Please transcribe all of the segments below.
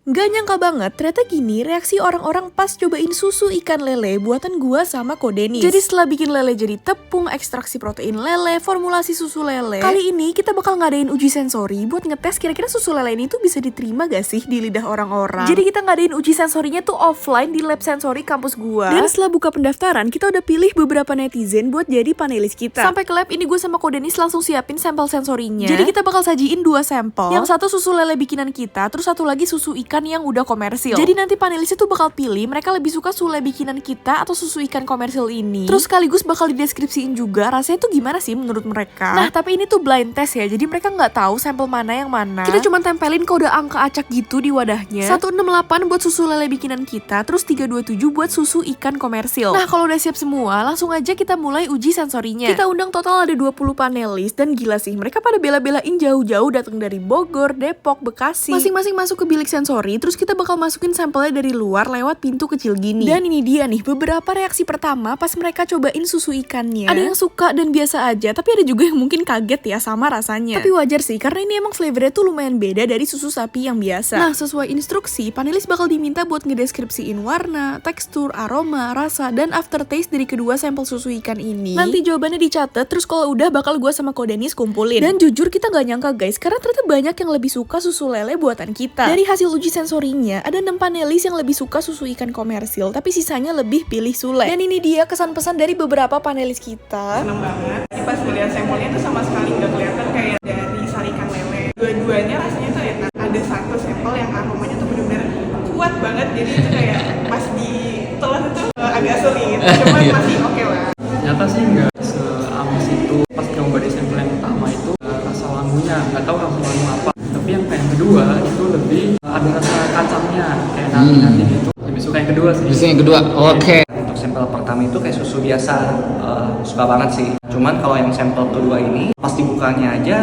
Gak nyangka banget, ternyata gini reaksi orang-orang pas cobain susu ikan lele buatan gua sama Ko Denis. Jadi setelah bikin lele jadi tepung, ekstraksi protein lele, formulasi susu lele, kali ini kita bakal ngadain uji sensori buat ngetes kira-kira susu lele ini tuh bisa diterima gak sih di lidah orang-orang. Jadi kita ngadain uji sensorinya tuh offline di lab sensori kampus gua. Dan setelah buka pendaftaran, kita udah pilih beberapa netizen buat jadi panelis kita. Sampai ke lab ini gue sama Ko Denis langsung siapin sampel sensorinya. Jadi kita bakal sajiin 2 sampel. Yang satu susu lele bikinan kita, terus satu lagi susu ikan yang udah komersil. Jadi nanti panelisnya tuh bakal pilih mereka lebih suka susu lele bikinan kita atau susu ikan komersil ini. Terus sekaligus bakal dideskripsiin juga rasanya tuh gimana sih menurut mereka. Nah tapi ini tuh blind test ya, jadi mereka nggak tahu sampel mana yang mana. Kita cuma tempelin kode angka acak gitu di wadahnya. 168 buat susu lele bikinan kita, terus 327 buat susu ikan komersil. Nah kalau udah siap semua, langsung aja kita mulai uji sensorinya. Kita undang total ada 20 panelis dan gila sih mereka pada bela-belain jauh-jauh datang dari Bogor, Depok, Bekasi. Masing-masing masuk ke bilik sensori, terus kita bakal masukin sampelnya dari luar lewat pintu kecil gini. Dan ini dia nih beberapa reaksi pertama pas mereka cobain susu ikannya. Ada yang suka dan biasa aja, tapi ada juga yang mungkin kaget ya sama rasanya. Tapi wajar sih karena ini emang flavornya tuh lumayan beda dari susu sapi yang biasa. Nah sesuai instruksi, panelis bakal diminta buat ngedeskripsiin warna, tekstur, aroma, rasa, dan aftertaste dari kedua sampel susu ikan ini. Nanti jawabannya dicatat, terus kalau udah bakal gue sama Ko Denis kumpulin. Dan jujur kita gak nyangka guys, karena ternyata banyak yang lebih suka susu lele buatan kita. Dari hasil uji sensorinya, ada 6 panelis yang lebih suka susu ikan komersil, tapi sisanya lebih pilih sule. Dan ini dia kesan pesan dari beberapa panelis kita. Seneng banget, pas melihat sampelnya tuh sama sekali nggak kelihatan kayak dari sari ikan lele. Dua-duanya rasanya tuh enak. Ada satu sampel yang aromanya tuh bener-bener kuat banget, jadi itu kayak pas ditelan tuh agak sulit, cuman masih oke lah. Nyata sih nggak seamis itu. Pas coba di sampel yang pertama itu rasa wangunya, nggak tahu rasa wangu apa. Tapi yang kedua itu lebih ada rasa kacangnya, kayak nanti gitu. Lebih suka yang kedua sih. Bisa yang kedua, oke. Untuk sampel pertama itu kayak susu biasa, suka banget sih. Cuman kalau yang sampel kedua ini, pas dibukanya aja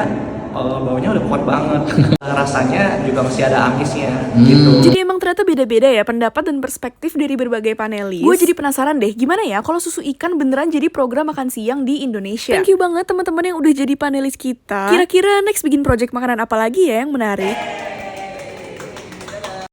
baunya udah kuat banget. Rasanya juga masih ada amisnya gitu. Jadi emang ternyata beda-beda ya pendapat dan perspektif dari berbagai panelis. Gue jadi penasaran deh gimana ya kalau susu ikan beneran jadi program makan siang di Indonesia. Thank you banget teman-teman yang udah jadi panelis kita. Kira-kira next bikin project makanan apa lagi ya yang menarik?